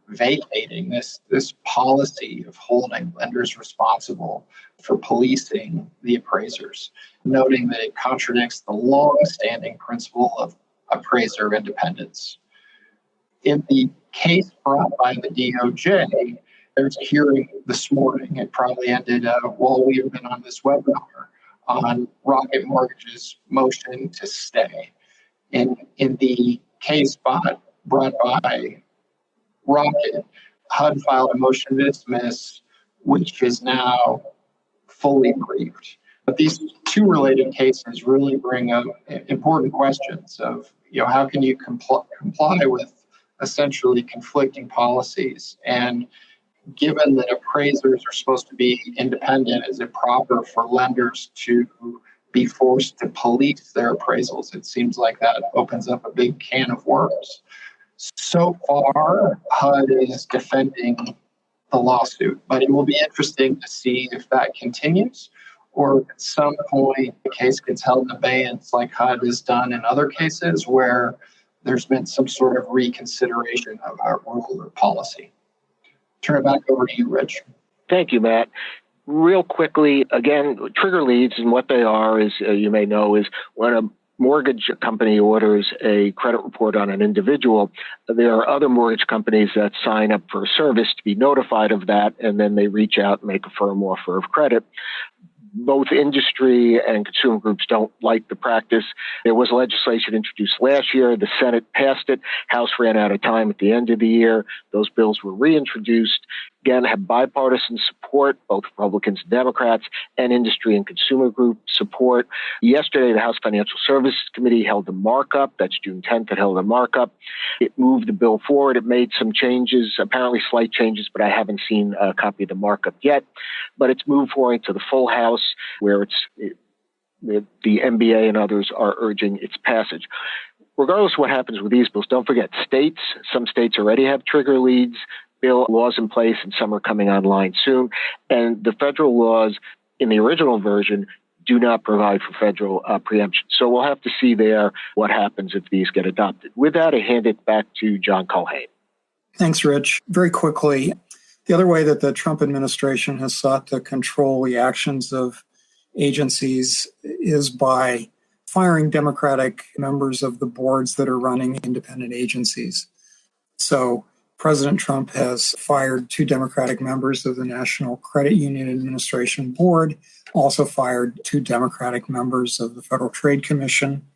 vacating this policy of holding lenders responsible for policing the appraisers, noting that it contradicts the long-standing principle of appraiser independence. In the case brought by the DOJ, there's a hearing this morning. It probably ended while we have been on this webinar on Rocket Mortgage's motion to stay. In the case brought by Rocket, HUD filed a motion to dismiss, which is now fully briefed. But these two related cases really bring up important questions of, how can you comply with essentially conflicting policies? And given that appraisers are supposed to be independent, is it proper for lenders to be forced to police their appraisals? It seems like that opens up a big can of worms. So far, HUD is defending the lawsuit, but it will be interesting to see if that continues, or at some point the case gets held in abeyance like HUD has done in other cases where there's been some sort of reconsideration of our rule or policy. Turn it back over to you, Rich. Thank you, Matt. Real quickly, again, trigger leads and what they are, is you may know, is when a mortgage company orders a credit report on an individual, there are other mortgage companies that sign up for a service to be notified of that, and then they reach out and make a firm offer of credit. Both industry and consumer groups don't like the practice. There was legislation introduced last year. The Senate passed it. House ran out of time at the end of the year. Those bills were reintroduced. Again, have bipartisan support, both Republicans and Democrats, and industry and consumer group support. Yesterday, the House Financial Services Committee held a markup. That's June 10th. It held a markup. It moved the bill forward. It made some changes, apparently slight changes, but I haven't seen a copy of the markup yet. But it's moved forward to the full House, where the MBA and others are urging its passage. Regardless of what happens with these bills, don't forget states. Some states already have trigger leads, bill laws in place, and some are coming online soon. And the federal laws in the original version do not provide for federal preemption. So we'll have to see there what happens if these get adopted. With that, I hand it back to John Culhane. Thanks, Rich. Very quickly, the other way that the Trump administration has sought to control the actions of agencies is by firing Democratic members of the boards that are running independent agencies. So President Trump has fired 2 Democratic members of the National Credit Union Administration Board, also fired 2 Democratic members of the Federal Trade Commission.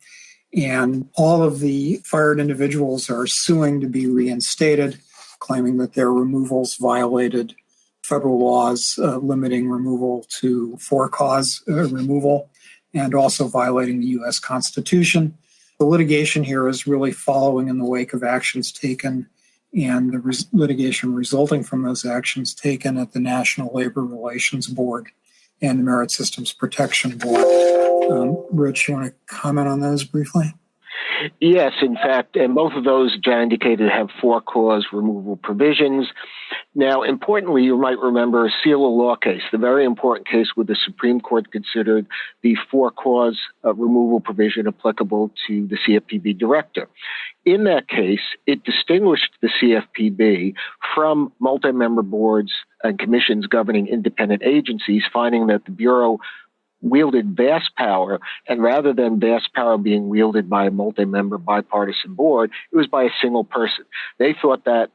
And all of the fired individuals are suing to be reinstated, claiming that their removals violated federal laws limiting removal to for-cause removal, and also violating the U.S. Constitution. The litigation here is really following in the wake of actions taken and the litigation resulting from those actions taken at the National Labor Relations Board and the Merit Systems Protection Board. Rich, you want to comment on those briefly? Yes, in fact, and both of those, John indicated, have for-cause removal provisions. Now, importantly, you might remember a seal of law case, the very important case where the Supreme Court considered the for-cause removal provision applicable to the CFPB director. In that case, it distinguished the CFPB from multi-member boards and commissions governing independent agencies, finding that the Bureau wielded vast power, and rather than vast power being wielded by a multi-member bipartisan board, it was by a single person. They thought that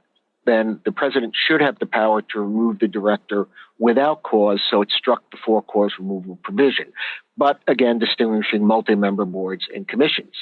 then the president should have the power to remove the director without cause, so it struck the for-cause removal provision. But again, distinguishing multi-member boards and commissions.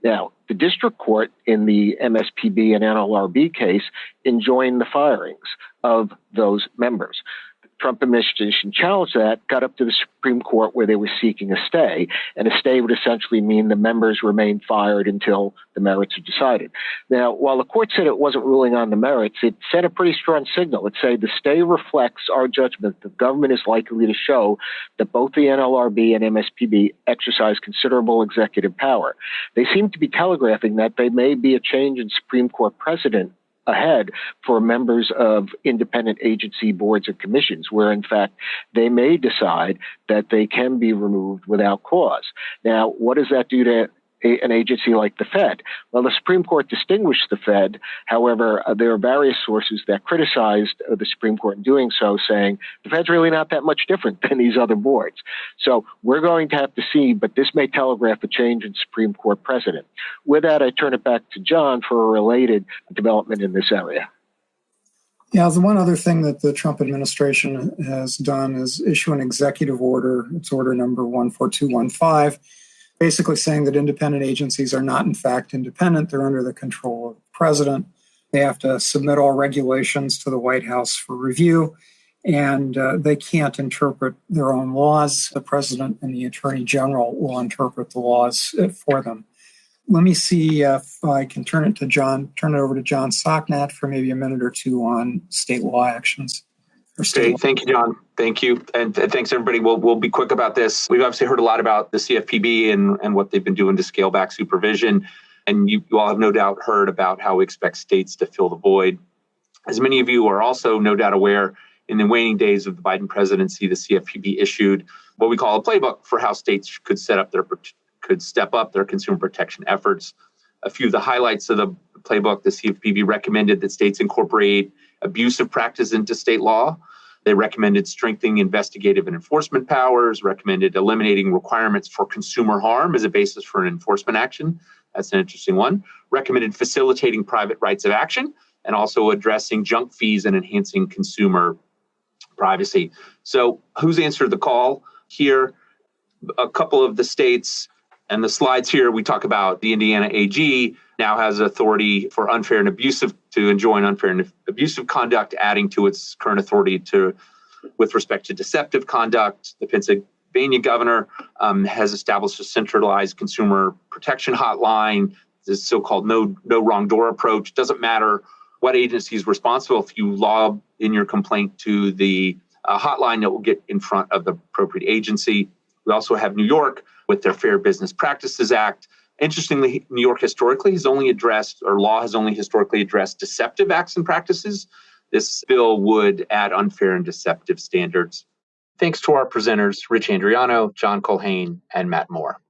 Now, the district court in the MSPB and NLRB case enjoined the firings of those members. The Trump administration challenged that, got up to the Supreme Court where they were seeking a stay, and a stay would essentially mean the members remain fired until the merits are decided. Now, while the court said it wasn't ruling on the merits, it sent a pretty strong signal. It said the stay reflects our judgment that the government is likely to show that both the NLRB and MSPB exercise considerable executive power. They seem to be telegraphing that there may be a change in Supreme Court precedent ahead for members of independent agency boards and commissions, where in fact they may decide that they can be removed without cause. Now, what does that do to an agency like the Fed? Well, the Supreme Court distinguished the Fed. However, there are various sources that criticized the Supreme Court in doing so, saying the Fed's really not that much different than these other boards. So we're going to have to see, but this may telegraph a change in Supreme Court precedent. With that, I turn it back to John for a related development in this area. Yeah, the one other thing that the Trump administration has done is issue an executive order. It's order number 14215. Basically saying that independent agencies are not, in fact, independent. They're under the control of the president. They have to submit all regulations to the White House for review, and they can't interpret their own laws. The president and the attorney general will interpret the laws for them. Let me see if I can turn it over to John Socknat for maybe a minute or two on state law actions. Great. Thank you, John. Thank you. And thanks, everybody. We'll be quick about this. We've obviously heard a lot about the CFPB and what they've been doing to scale back supervision. And you all have no doubt heard about how we expect states to fill the void. As many of you are also no doubt aware, in the waning days of the Biden presidency, the CFPB issued what we call a playbook for how states could step up their consumer protection efforts. A few of the highlights of the playbook: the CFPB recommended that states incorporate abusive practice into state law. They recommended strengthening investigative and enforcement powers, recommended eliminating requirements for consumer harm as a basis for an enforcement action. That's an interesting one. Recommended facilitating private rights of action and also addressing junk fees and enhancing consumer privacy. So who's answered the call here? A couple of the states. And the slides here, we talk about the Indiana AG now has authority for unfair and abusive to enjoin unfair and abusive conduct, adding to its current authority with respect to deceptive conduct. The Pennsylvania governor has established a centralized consumer protection hotline, this so-called no wrong door approach. Doesn't matter what agency is responsible. If you log in your complaint to the hotline, it will get in front of the appropriate agency. We also have New York with their Fair Business Practices Act. Interestingly, New York historically has only historically addressed deceptive acts and practices. This bill would add unfair and deceptive standards. Thanks to our presenters, Rich Andriano, John Culhane, and Matt Moore.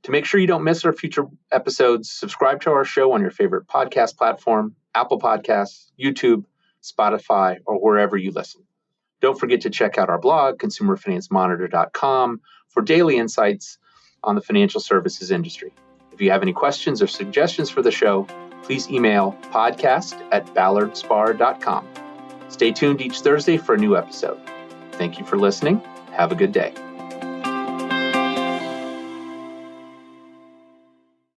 To make sure you don't miss our future episodes, subscribe to our show on your favorite podcast platform, Apple Podcasts, YouTube, Spotify, or wherever you listen. Don't forget to check out our blog, consumerfinancemonitor.com, for daily insights on the financial services industry. If you have any questions or suggestions for the show, please email podcast@ballardspar.com. Stay tuned each Thursday for a new episode. Thank you for listening. Have a good day.